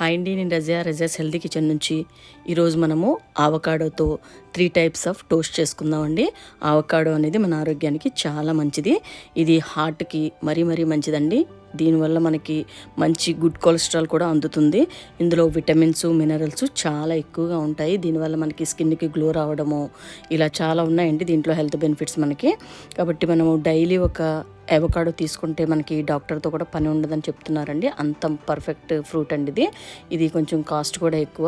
Hi అండి, నేను Razia's healthy kitchen నుంచి ఈరోజు మనము ఆవకాడోతో 3 టైప్స్ ఆఫ్ టోస్ట్ చేసుకుందామండి. ఆవకాడో అనేది మన ఆరోగ్యానికి చాలా మంచిది. ఇది హార్ట్కి మరీ మంచిదండి. దీనివల్ల మనకి మంచి గుడ్ కొలెస్ట్రాల్ కూడా అందుతుంది. ఇందులో విటమిన్స్, మినరల్స్ చాలా ఎక్కువగా ఉంటాయి. దీనివల్ల మనకి స్కిన్కి గ్లో రావడము ఇలా చాలా ఉన్నాయండి దీంట్లో హెల్త్ బెనిఫిట్స్ మనకి. కాబట్టి మనము డైలీ ఒక అవకాడో తీసుకుంటే మనకి డాక్టర్తో కూడా పని ఉండదని చెప్తున్నారండి. అంత పర్ఫెక్ట్ ఫ్రూట్ అండి ఇది. ఇది కొంచెం కాస్ట్ కూడా ఎక్కువ.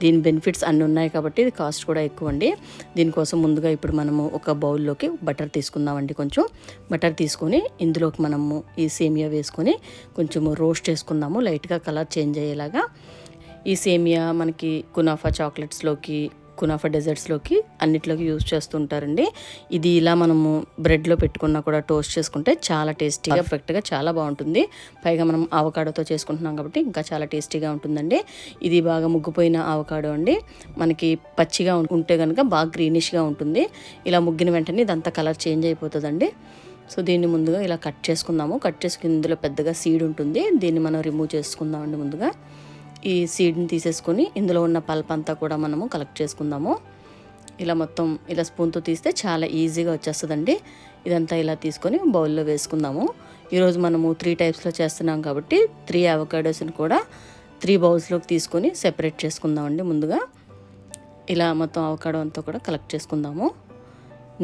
దీని బెనిఫిట్స్ అన్నీ ఉన్నాయి కాబట్టి ఇది కాస్ట్ కూడా ఎక్కువ అండి. దీనికోసం ముందుగా ఇప్పుడు మనము ఒక బౌల్లోకి బటర్ తీసుకుందామండి. కొంచెం బటర్ తీసుకొని ఇందులోకి మనము ఈ సేమియా వేసుకొని కొంచెము రోస్ట్ చేసుకుందాము, లైట్గా కలర్ చేంజ్ అయ్యేలాగా. ఈ సేమియా మనకి కునాఫా చాక్లెట్స్లోకి, కునాఫా డెజర్ట్స్లోకి అన్నిట్లోకి యూజ్ చేస్తుంటారండి. ఇది ఇలా మనము బ్రెడ్లో పెట్టుకున్నా కూడా టోస్ట్ చేసుకుంటే చాలా టేస్టీగా పర్ఫెక్ట్గా చాలా బాగుంటుంది. పైగా మనం ఆవకాడోతో చేసుకుంటున్నాం కాబట్టి ఇంకా చాలా టేస్టీగా ఉంటుందండి. ఇది బాగా ముగ్గిపోయిన ఆవకాడో అండి. మనకి పచ్చిగా ఉంటే కనుక బాగా గ్రీనిష్గా ఉంటుంది. ఇలా ముగ్గిన వెంటనే ఇదంతా కలర్ చేంజ్ అయిపోతుందండి. సో దీన్ని ముందుగా ఇలా కట్ చేసుకుందాము. కట్ చేసుకుని ఇందులో పెద్దగా సీడ్ ఉంటుంది, దీన్ని మనం రిమూవ్ చేసుకుందామండి. ముందుగా ఈ సీడ్ని తీసేసుకొని ఇందులో ఉన్న పల్ప్ అంతా కూడా మనము కలెక్ట్ చేసుకుందాము. ఇలా మొత్తం ఇలా స్పూన్తో తీస్తే చాలా ఈజీగా వచ్చేస్తుందండి. ఇదంతా ఇలా తీసుకొని బౌల్లో వేసుకుందాము. ఈరోజు మనము 3 టైప్స్లో చేస్తున్నాం కాబట్టి 3 అవకాడోస్ని కూడా 3 బౌల్స్లోకి తీసుకొని సెపరేట్ చేసుకుందామండి. ముందుగా ఇలా మొత్తం అవకాడో అంతా కూడా కలెక్ట్ చేసుకుందాము.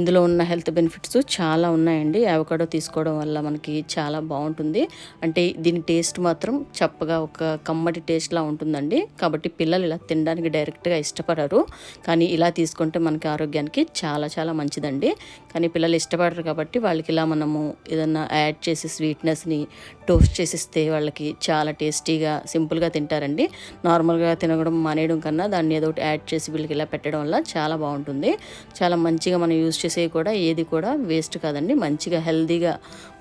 ఇందులో ఉన్న హెల్త్ బెనిఫిట్స్ చాలా ఉన్నాయండి. అవకాడో తీసుకోవడం వల్ల మనకి చాలా బాగుంటుంది. అంటే దీని టేస్ట్ మాత్రం చప్పగా ఒక కమ్మటి టేస్ట్లా ఉంటుందండి. కాబట్టి పిల్లలు ఇలా తినడానికి డైరెక్ట్గా ఇష్టపడరు, కానీ ఇలా తీసుకుంటే మనకి ఆరోగ్యానికి చాలా మంచిదండి. కానీ పిల్లలు ఇష్టపడరు కాబట్టి వాళ్ళకి ఇలా మనము ఏదన్నా యాడ్ చేసి స్వీట్నెస్ని టోస్ట్ చేసిస్తే వాళ్ళకి చాలా టేస్టీగా సింపుల్గా తింటారండి. నార్మల్గా తినడం మానేయడం కన్నా దాన్ని ఏదో ఒకటి యాడ్ చేసి వీళ్ళకి ఇలా పెట్టడం వల్ల చాలా బాగుంటుంది. చాలా మంచిగా మనం యూజ్ చేసే కూడా ఏది కూడా వేస్ట్ కాదండి. మంచిగా హెల్తీగా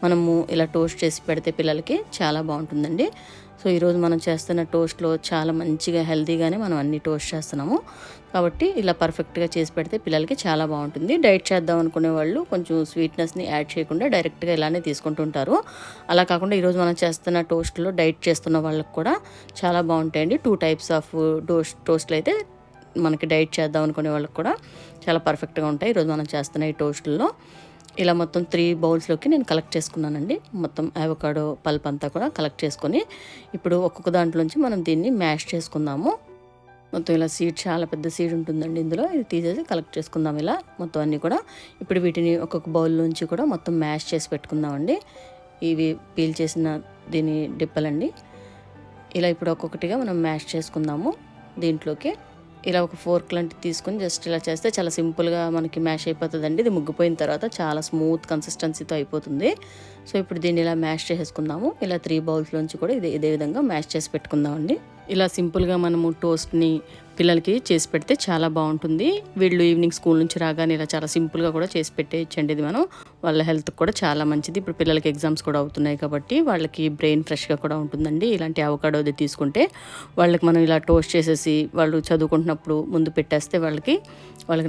మనము ఇలా టోస్ట్ చేసి పెడితే పిల్లలకి చాలా బాగుంటుందండి. సో ఈరోజు మనం చేస్తున్న టోస్ట్లో చాలా మంచిగా హెల్తీగానే మనం అన్ని టోస్ట్ చేస్తున్నాము కాబట్టి ఇలా పర్ఫెక్ట్గా చేసి పెడితే పిల్లలకి చాలా బాగుంటుంది. డైట్ చేద్దాం అనుకునే వాళ్ళు కొంచెం స్వీట్నెస్ని యాడ్ చేయకుండా డైరెక్ట్గా ఇలానే తీసుకుంటుంటారు. అలా కాకుండా ఈరోజు మనం చేస్తున్న టోస్ట్లో డైట్ చేస్తున్న వాళ్ళకి కూడా చాలా బాగుంటాయండి. 2 టైప్స్ ఆఫ్ టోస్ట్లు అయితే మనకి డైట్ చేద్దాం అనుకునే వాళ్ళకి కూడా చాలా పర్ఫెక్ట్గా ఉంటాయి. ఈరోజు మనం చేస్తున్న ఈ టోస్టుల్లో ఇలా మొత్తం 3 బౌల్స్లోకి నేను కలెక్ట్ చేసుకున్నానండి. మొత్తం అవకాడో పల్ప్ అంతా కూడా కలెక్ట్ చేసుకొని ఇప్పుడు ఒక్కొక్క దాంట్లోంచి మనం దీన్ని మ్యాష్ చేసుకుందాము. మొత్తం ఇలా సీడ్ చాలా పెద్ద సీడ్ ఉంటుందండి ఇందులో. ఇది తీసేసి కలెక్ట్ చేసుకుందాం ఇలా మొత్తం అన్నీ కూడా. ఇప్పుడు వీటిని ఒక్కొక్క బౌల్ నుంచి కూడా మొత్తం మ్యాష్ చేసి పెట్టుకుందామండి. ఇవి పీల్ చేసిన దీని డిప్పలండి. ఇలా ఇప్పుడు ఒక్కొక్కటిగా మనం మ్యాష్ చేసుకుందాము. దీంట్లోకి ఇలా ఒక ఫోర్క్ లాంటివి తీసుకొని జస్ట్ ఇలా చేస్తే చాలా సింపుల్గా మనకి మ్యాష్ అయిపోతుందండి. ఇది ముగ్గిపోయిన తర్వాత చాలా స్మూత్ కన్సిస్టెన్సీతో అయిపోతుంది. సో ఇప్పుడు దీన్ని ఇలా మ్యాష్ చేసేసుకుందాము. ఇలా 3 బౌల్స్లోంచి కూడా ఇదే విధంగా మ్యాష్ చేసి పెట్టుకుందామండి. ఇలా సింపుల్గా మనము టోస్ట్ని పిల్లలకి చేసి పెడితే చాలా బాగుంటుంది. వీళ్ళు ఈవినింగ్ స్కూల్ నుంచి రాగానే ఇలా చాలా సింపుల్గా కూడా చేసి పెట్టేయచ్చండి. ఇది మనం వాళ్ళ హెల్త్కి కూడా చాలా మంచిది. ఇప్పుడు పిల్లలకి ఎగ్జామ్స్ కూడా అవుతున్నాయి కాబట్టి వాళ్ళకి బ్రెయిన్ ఫ్రెష్గా కూడా ఉంటుందండి. ఇలాంటి అవకాడోది తీసుకుంటే వాళ్ళకి మనం ఇలా టోస్ట్ చేసేసి వాళ్ళు చదువుకుంటున్నప్పుడు ముందు పెట్టేస్తే వాళ్ళకి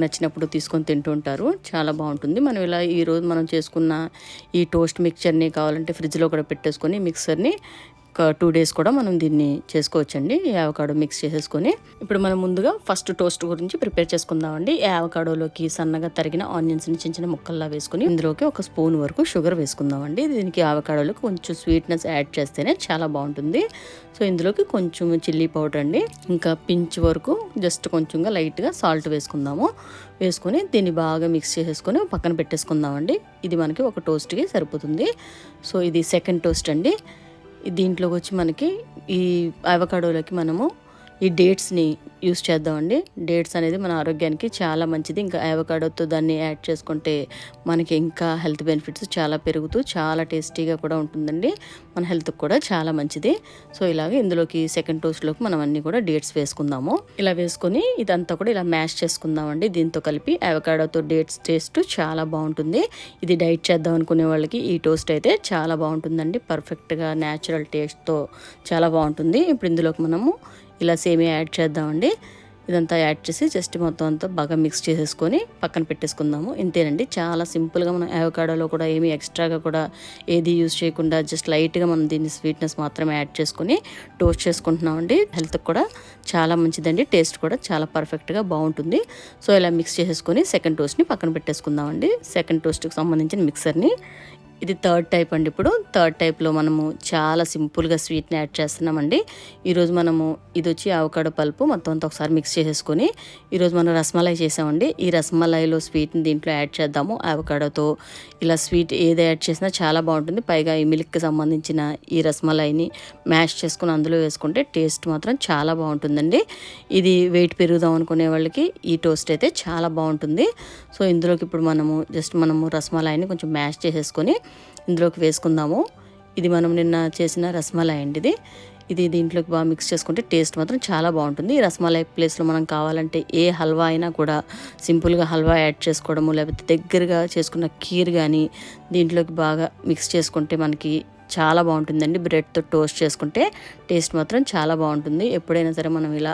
నచ్చినప్పుడు తీసుకొని తింటూ ఉంటారు. చాలా బాగుంటుంది. మనం ఇలా ఈరోజు మనం చేసుకున్న ఈ టోస్ట్ మిక్చర్ని కావాలంటే ఫ్రిడ్జ్లో కూడా పెట్టేసుకొని మిక్సర్ని ఒక 2 డేస్ కూడా మనం దీన్ని చేసుకోవచ్చండి. ఈ అవకాడో మిక్స్ చేసేసుకొని ఇప్పుడు మనం ముందుగా ఫస్ట్ టోస్ట్ గురించి ప్రిపేర్ చేసుకుందామండి. ఈ అవకాడోలోకి సన్నగా తరిగిన ఆనియన్స్ని చిన్న ముక్కల్లా వేసుకుని ఇందులోకి 1 స్పూన్ వరకు షుగర్ వేసుకుందామండి. దీనికి అవకాడోలోకి కొంచెం స్వీట్నెస్ యాడ్ చేస్తేనే చాలా బాగుంటుంది. సో ఇందులోకి కొంచెం చిల్లీ పౌడర్ అండి, ఇంకా పించ్ వరకు జస్ట్ కొంచెంగా లైట్గా సాల్ట్ వేసుకుందాము. వేసుకొని దీన్ని బాగా మిక్స్ చేసేసుకొని పక్కన పెట్టేసుకుందామండి. ఇది మనకి ఒక టోస్ట్కి సరిపోతుంది. సో ఇది సెకండ్ టోస్ట్ అండి. దీంట్లోకి వచ్చి మనకి ఈ అవకాడోలోకి మనము ఈ డేట్స్ని యూస్ చేద్దామండి. డేట్స్ అనేది మన ఆరోగ్యానికి చాలా మంచిది. ఇంకా అవకాడోతో దాన్ని యాడ్ చేసుకుంటే మనకి ఇంకా హెల్త్ బెనిఫిట్స్ చాలా పెరుగుతూ చాలా టేస్టీగా కూడా ఉంటుందండి. మన హెల్త్కి కూడా చాలా మంచిది. సో ఇలాగే ఇందులోకి సెకండ్ టోస్ట్లోకి మనం అన్నీ కూడా డేట్స్ వేసుకుందాము. ఇలా వేసుకొని ఇదంతా కూడా ఇలా మ్యాష్ చేసుకుందామండి. దీంతో కలిపి అవకాడోతో డేట్స్ టేస్ట్ చాలా బాగుంటుంది. ఇది డైట్ చేద్దాం అనుకునే వాళ్ళకి ఈ టోస్ట్ అయితే చాలా బాగుంటుందండి. పర్ఫెక్ట్గా న్యాచురల్ టేస్ట్తో చాలా బాగుంటుంది. ఇప్పుడు ఇందులోకి మనము ఇలా సేమియా యాడ్ చేద్దామండి. ఇదంతా యాడ్ చేసి జస్ట్ మొత్తం అంతా బాగా మిక్స్ చేసేసుకొని పక్కన పెట్టేసుకుందాము. ఇంతేనండి, చాలా సింపుల్గా మనం అవకాడోలో కూడా ఏమీ ఎక్స్ట్రాగా కూడా ఏది యూజ్ చేయకుండా జస్ట్ లైట్గా మనం దీన్ని స్వీట్నెస్ మాత్రమే యాడ్ చేసుకొని టోస్ట్ చేసుకుంటున్నామండి. హెల్త్కి కూడా చాలా మంచిదండి, టేస్ట్ కూడా చాలా పర్ఫెక్ట్గా బాగుంటుంది. సో ఇలా మిక్స్ చేసేసుకొని సెకండ్ టోస్ట్ని పక్కన పెట్టేసుకుందామండి. సెకండ్ టోస్ట్కి సంబంధించిన మిక్సర్ని, ఇది థర్డ్ టైప్ అండి. ఇప్పుడు థర్డ్ టైప్లో మనము చాలా సింపుల్గా స్వీట్ని యాడ్ చేస్తున్నామండి. ఈరోజు మనము ఇది వచ్చి అవకాడో పల్పు మొత్తం అంతా ఒకసారి మిక్స్ చేసేసుకొని ఈరోజు మనం రసమలై చేసామండి. ఈ రసమలైలో స్వీట్ని దీంట్లో యాడ్ చేద్దాము. అవకాడోతో ఇలా స్వీట్ ఏది యాడ్ చేసినా చాలా బాగుంటుంది. పైగా ఈ మిల్క్కి సంబంధించిన ఈ రసమలైని మ్యాష్ చేసుకుని అందులో వేసుకుంటే టేస్ట్ మాత్రం చాలా బాగుంటుందండి. ఇది వెయిట్ పెరుగుదాం అనుకునే వాళ్ళకి ఈ టోస్ట్ అయితే చాలా బాగుంటుంది. సో ఇందులోకి ఇప్పుడు మనము రసమలైని కొంచెం మ్యాష్ చేసేసుకొని ఇందులోకి వేసుకుందాము. ఇది మనం నిన్న చేసిన రసమలై అండి. ఇది దీంట్లోకి బాగా మిక్స్ చేసుకుంటే టేస్ట్ మాత్రం చాలా బాగుంటుంది. ఈ రసమలై ప్లేస్లో మనం కావాలంటే ఏ హల్వా అయినా కూడా సింపుల్గా హల్వా యాడ్ చేసుకోవడము, లేకపోతే దగ్గరగా చేసుకున్న కీర్ కానీ దీంట్లోకి బాగా మిక్స్ చేసుకుంటే మనకి చాలా బాగుంటుందండి. బ్రెడ్తో టోస్ట్ చేసుకుంటే టేస్ట్ మాత్రం చాలా బాగుంటుంది. ఎప్పుడైనా సరే మనం ఇలా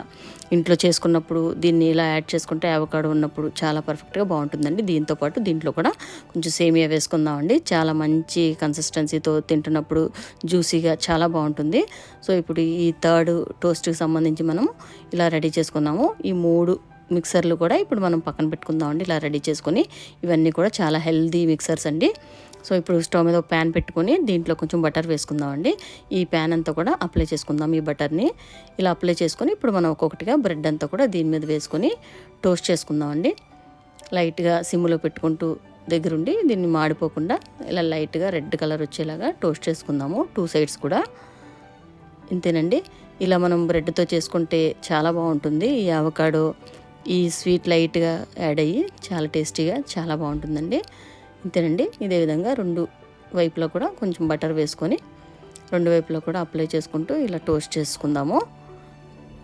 ఇంట్లో చేసుకున్నప్పుడు దీన్ని ఇలా యాడ్ చేసుకుంటే అవకాడో ఉన్నప్పుడు చాలా పర్ఫెక్ట్గా బాగుంటుందండి. దీంతోపాటు దీంట్లో కూడా కొంచెం సేమియా వేసుకుందామండి. చాలా మంచి కన్సిస్టెన్సీతో తింటున్నప్పుడు జ్యూసీగా చాలా బాగుంటుంది. సో ఇప్పుడు ఈ థర్డ్ టోస్ట్కి సంబంధించి మనం ఇలా రెడీ చేసుకుందాము. ఈ 3 మిక్సర్లు కూడా ఇప్పుడు మనం పక్కన పెట్టుకుందామండి. ఇలా రెడీ చేసుకొని ఇవన్నీ కూడా చాలా హెల్దీ మిక్సర్స్ అండి. సో ఇప్పుడు స్టవ్ మీద ఒక ప్యాన్ పెట్టుకొని దీంట్లో కొంచెం బటర్ వేసుకుందామండి. ఈ ప్యాన్ అంతా కూడా అప్లై చేసుకుందాం. ఈ బటర్ని ఇలా అప్లై చేసుకొని ఇప్పుడు మనం ఒక్కొక్కటిగా బ్రెడ్ అంతా కూడా దీని మీద వేసుకొని టోస్ట్ చేసుకుందామండి. లైట్గా సిమ్లో పెట్టుకుంటూ దగ్గరుండి దీన్ని మాడిపోకుండా ఇలా లైట్గా రెడ్ కలర్ వచ్చేలాగా టోస్ట్ చేసుకుందాము 2 సైడ్స్ కూడా. ఇంతేనండి, ఇలా మనం బ్రెడ్తో చేసుకుంటే చాలా బాగుంటుంది. ఈ అవకాడో ఈ స్వీట్ లైట్గా యాడ్ అయ్యి చాలా టేస్టీగా చాలా బాగుంటుందండి. ఇంతేనండి, ఇదే విధంగా 2 వైపులా కూడా కొంచెం బటర్ వేసుకొని 2 వైపులా కూడా అప్లై చేసుకుంటూ ఇలా టోస్ట్ చేసుకుందాము.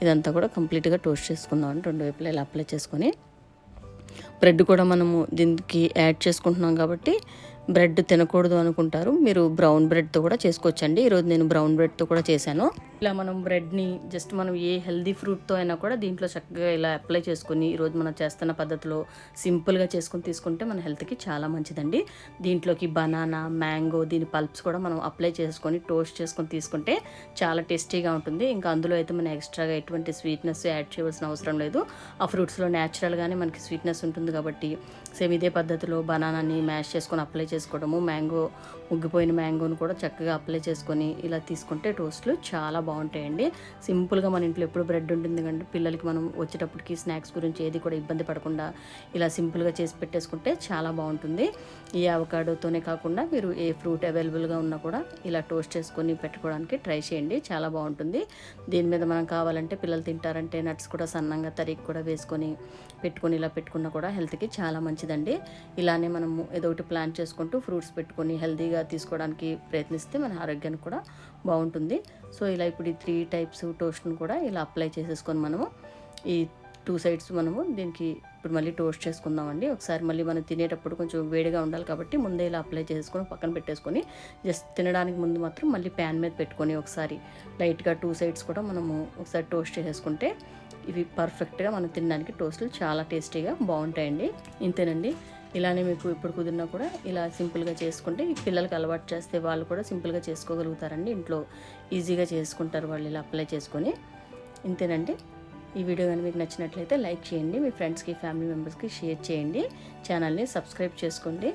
ఇదంతా కూడా కంప్లీట్గా టోస్ట్ చేసుకుందామండి. 2 వైపులా ఇలా అప్లై చేసుకొని బ్రెడ్ కూడా మనము దీనికి యాడ్ చేసుకుంటున్నాం కాబట్టి బ్రెడ్ తినకూడదు అనుకుంటారు, మీరు బ్రౌన్ బ్రెడ్తో కూడా చేసుకోవచ్చండి. ఈరోజు నేను బ్రౌన్ బ్రెడ్తో కూడా చేశాను. ఇలా మనం బ్రెడ్ని జస్ట్ మనం ఏ హెల్దీ ఫ్రూట్తో అయినా కూడా దీంట్లో చక్కగా ఇలా అప్లై చేసుకుని ఈరోజు మనం చేస్తున్న పద్ధతిలో సింపుల్గా చేసుకుని తీసుకుంటే మన హెల్త్కి చాలా మంచిదండి. దీంట్లోకి బనానా, మ్యాంగో దీని పల్ప్స్ కూడా మనం అప్లై చేసుకొని టోస్ట్ చేసుకొని తీసుకుంటే చాలా టేస్టీగా ఉంటుంది. ఇంకా అందులో అయితే మనం ఎక్స్ట్రాగా ఎటువంటి స్వీట్నెస్ యాడ్ చేయవలసిన అవసరం లేదు. ఆ ఫ్రూట్స్లో న్యాచురల్గానే మనకి స్వీట్నెస్ ఉంటుంది కాబట్టి సేమ్ ఇదే పద్ధతిలో బనానాని మ్యాష్ చేసుకొని అప్లై చేసుకోవడము, మ్యాంగో ముగ్గిపోయిన మ్యాంగోని కూడా చక్కగా అప్లై చేసుకొని ఇలా తీసుకుంటే టోస్ట్లు చాలా బాగుంటాయండి. సింపుల్గా మన ఇంట్లో ఎప్పుడు బ్రెడ్ ఉంటుంది కంటే పిల్లలకి మనం వచ్చేటప్పటికి స్నాక్స్ గురించి ఏది కూడా ఇబ్బంది పడకుండా ఇలా సింపుల్గా చేసి పెట్టేసుకుంటే చాలా బాగుంటుంది. ఈ అవకాడోతోనే కాకుండా మీరు ఏ ఫ్రూట్ అవైలబుల్గా ఉన్నా కూడా ఇలా టోస్ట్ చేసుకొని పెట్టుకోవడానికి ట్రై చేయండి, చాలా బాగుంటుంది. దీని మీద మనం కావాలంటే పిల్లలు తింటారంటే నట్స్ కూడా సన్నంగా తరిగి కూడా వేసుకొని పెట్టుకొని ఇలా పెట్టుకున్నా కూడా హెల్త్కి చాలా మంచిదండి. ఇలానే మనము ఏదో ఒకటి ప్లాన్ చేసుకుంటూ ఫ్రూట్స్ పెట్టుకొని హెల్తీగా తీసుకోవడానికి ప్రయత్నిస్తే మన ఆరోగ్యానికి కూడా బాగుంటుంది. సో ఇలా ఇప్పుడు ఈ 3 టైప్స్ టోస్ట్ను కూడా ఇలా అప్లై చేసేసుకొని మనము ఈ 2 సైడ్స్ మనము దీనికి ఇప్పుడు మళ్ళీ టోస్ట్ చేసుకుందామండి. ఒకసారి మళ్ళీ మనం తినేటప్పుడు కొంచెం వేడిగా ఉండాలి కాబట్టి ముందే ఇలా అప్లై చేసుకొని పక్కన పెట్టేసుకొని జస్ట్ తినడానికి ముందు మాత్రం మళ్ళీ ప్యాన్ మీద పెట్టుకొని ఒకసారి లైట్గా 2 సైడ్స్ కూడా మనము ఒకసారి టోస్ట్ చేసేసుకుంటే ఇవి పర్ఫెక్ట్గా మనం తినడానికి టోస్ట్లు చాలా టేస్టీగా బాగుంటాయండి. ఇంతేనండి, ఇలానే మీకు ఇప్పుడు కుదిరినా కూడా ఇలా సింపుల్గా చేసుకుంటే ఈ పిల్లలకి అలవాటు చేస్తే వాళ్ళు కూడా సింపుల్గా చేసుకోగలుగుతారండి. ఇంట్లో ఈజీగా చేసుకుంటారు వాళ్ళు ఇలా అప్లై చేసుకొని. ఇంతేనండి, ఈ వీడియో కానీ మీకు నచ్చినట్లయితే లైక్ చేయండి, మీ ఫ్రెండ్స్కి ఫ్యామిలీ మెంబర్స్కి షేర్ చేయండి, ఛానల్ని సబ్స్క్రైబ్ చేసుకోండి.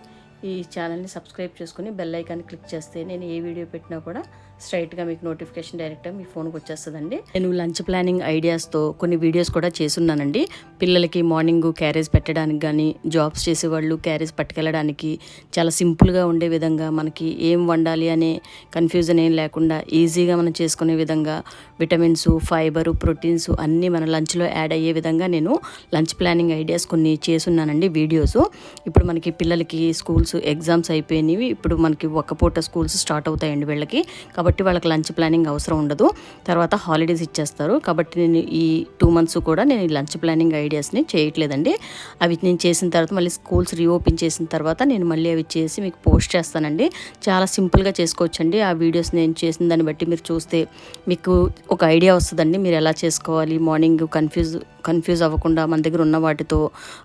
ఈ ఛానల్ని సబ్స్క్రైబ్ చేసుకుని బెల్ ఐకాన్ క్లిక్ చేస్తే నేను ఏ వీడియో పెట్టినా కూడా స్ట్రైట్గా మీకు నోటిఫికేషన్ డైరెక్ట్గా మీ ఫోన్కి వచ్చేస్తుందండి. నేను లంచ్ ప్లానింగ్ ఐడియాస్తో కొన్ని వీడియోస్ కూడా చేసున్నానండి. పిల్లలకి మార్నింగ్ క్యారేజ్ పెట్టడానికి కానీ జాబ్స్ చేసేవాళ్ళు క్యారేజ్ పట్టుకెళ్ళడానికి చాలా సింపుల్గా ఉండే విధంగా మనకి ఏం వండాలి అనే కన్ఫ్యూజన్ ఏం లేకుండా ఈజీగా మనం చేసుకునే విధంగా విటమిన్స్, ఫైబరు, ప్రోటీన్స్ అన్నీ మన లంచ్లో యాడ్ అయ్యే విధంగా నేను లంచ్ ప్లానింగ్ ఐడియాస్ కొన్ని చేసున్నానండి వీడియోస్. ఇప్పుడు మనకి పిల్లలకి స్కూల్స్ స్కూల్స్ ఎగ్జామ్స్ అయిపోయినవి. ఇప్పుడు మనకి ఒక్క పూట స్కూల్స్ స్టార్ట్ అవుతాయండి వీళ్ళకి. కాబట్టి వాళ్ళకి లంచ్ ప్లానింగ్ అవసరం ఉండదు. తర్వాత హాలిడేస్ ఇచ్చేస్తారు. కాబట్టి నేను ఈ 2 months కూడా నేను ఈ లంచ్ ప్లానింగ్ ఐడియాస్ని చేయట్లేదండి. అవి నేను చేసిన తర్వాత మళ్ళీ స్కూల్స్ రీఓపెన్ చేసిన తర్వాత నేను మళ్ళీ అవి చేసి మీకు పోస్ట్ చేస్తానండి. చాలా సింపుల్గా చేసుకోవచ్చండి. ఆ వీడియోస్ నేను చేసిన దాన్ని బట్టి మీరు చూస్తే మీకు ఒక ఐడియా వస్తుందండి. మీరు ఎలా చేసుకోవాలి, మార్నింగ్ కన్ఫ్యూజ్ అవ్వకుండా మన దగ్గర ఉన్న వాటితో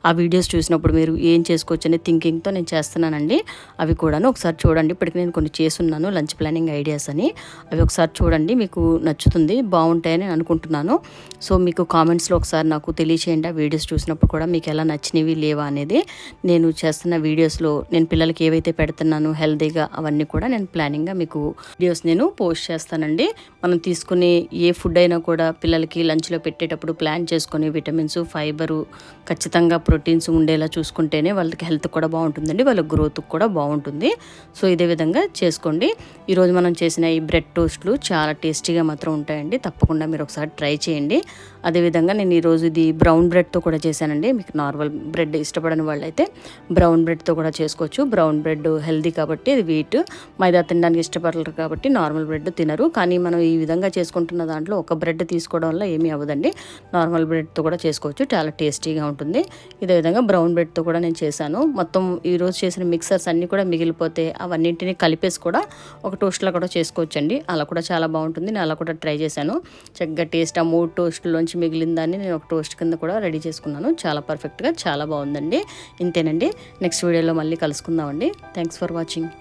ఆ వీడియోస్ చూసినప్పుడు మీరు ఏం చేసుకోవచ్చు అనే థింకింగ్తో నేను చేస్తున్నానండి. అవి కూడాను ఒకసారి చూడండి. ఇప్పటికి నేను కొన్ని చేసున్నాను లంచ్ ప్లానింగ్ ఐడియాస్ అని. అవి ఒకసారి చూడండి, మీకు నచ్చుతుంది, బాగుంటాయని అనుకుంటున్నాను. సో మీకు కామెంట్స్లో ఒకసారి నాకు తెలియచేయండి. ఆ వీడియోస్ చూసినప్పుడు కూడా మీకు ఎలా నచ్చినవి లేవా అనేది. నేను చేస్తున్న వీడియోస్లో నేను పిల్లలకి ఏవైతే పెడుతున్నానో హెల్తీగా అవన్నీ కూడా నేను ప్లానింగ్గా మీకు వీడియోస్ నేను పోస్ట్ చేస్తానండి. మనం తీసుకునే ఏ ఫుడ్ అయినా కూడా పిల్లలకి లంచ్లో పెట్టేటప్పుడు ప్లాన్ చేసుకొని విటమిన్స్, ఫైబరు, ఖచ్చితంగా ప్రోటీన్స్ ఉండేలా చూసుకుంటేనే వాళ్ళకి హెల్త్ కూడా బాగుంటుందండి, వాళ్ళ గ్రోత్ కూడా బాగుంటుంది. సో ఇదే విధంగా చేసుకోండి. ఈరోజు మనం చేసిన ఈ బ్రెడ్ టోస్ట్లు చాలా టేస్టీగా మాత్రం ఉంటాయండి. తప్పకుండా మీరు ఒకసారి ట్రై చేయండి. అదేవిధంగా నేను ఈరోజు ఇది బ్రౌన్ బ్రెడ్తో కూడా చేశానండి. మీకు నార్మల్ బ్రెడ్ ఇష్టపడని వాళ్ళైతే బ్రౌన్ బ్రెడ్తో కూడా చేసుకోవచ్చు. బ్రౌన్ బ్రెడ్ హెల్దీ కాబట్టి అది వీట్, మైదా తినడానికి ఇష్టపడరు కాబట్టి నార్మల్ బ్రెడ్ తినరు. కానీ మనం ఈ విధంగా చేసుకుంటున్న దాంట్లో ఒక బ్రెడ్ తీసుకోవడం వల్ల ఏమీ అవ్వదండి. నార్మల్ బ్రెడ్తో కూడా చేసుకోవచ్చు, చాలా టేస్టీగా ఉంటుంది. ఇదే విధంగా బ్రౌన్ బ్రెడ్తో కూడా నేను చేశాను. మొత్తం ఈరోజు చేసిన మిక్సర్స్ అన్నీ కూడా మిగిలిపోతే అవన్నింటినీ కలిపేసి కూడా ఒక టోస్ట్లో కూడా చేసుకోవచ్చండి. అలా కూడా చాలా బాగుంటుంది. నేను అలా కూడా ట్రై చేశాను. చక్కగా టేస్ట్ ఆ 3 టోస్ట్లోంచి మిగిలిన దాన్ని నేను ఒక టోస్ట్ కింద కూడా రెడీ చేసుకున్నాను. చాలా పర్ఫెక్ట్గా చాలా బాగుందండి. ఇంతేనండి. నెక్స్ట్ వీడియోలో మళ్ళీ కలుసుకుందామండి. Thanks for watching.